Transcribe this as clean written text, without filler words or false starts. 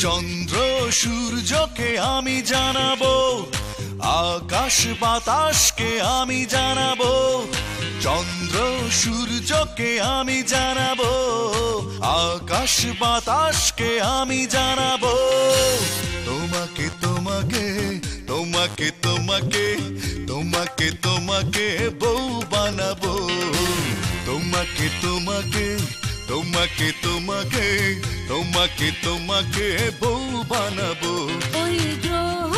চন্দ্র সূর্যকে আমি জানাবো, আকাশ বাতাসকে আমি জানাবো। চন্দ্র সূর্যকে আমি জানাবো, আকাশ বাতাসকে আমি জানাবো। তোমাকে তোমাকে তোমাকে তোমাকে তোমাকে তোমাকে বউ বানাবো। তোমাকে তোমাকে তোমাকে তোমাকে তোমাকে তোমাকে বউ বানাবো। ওই গ্রহ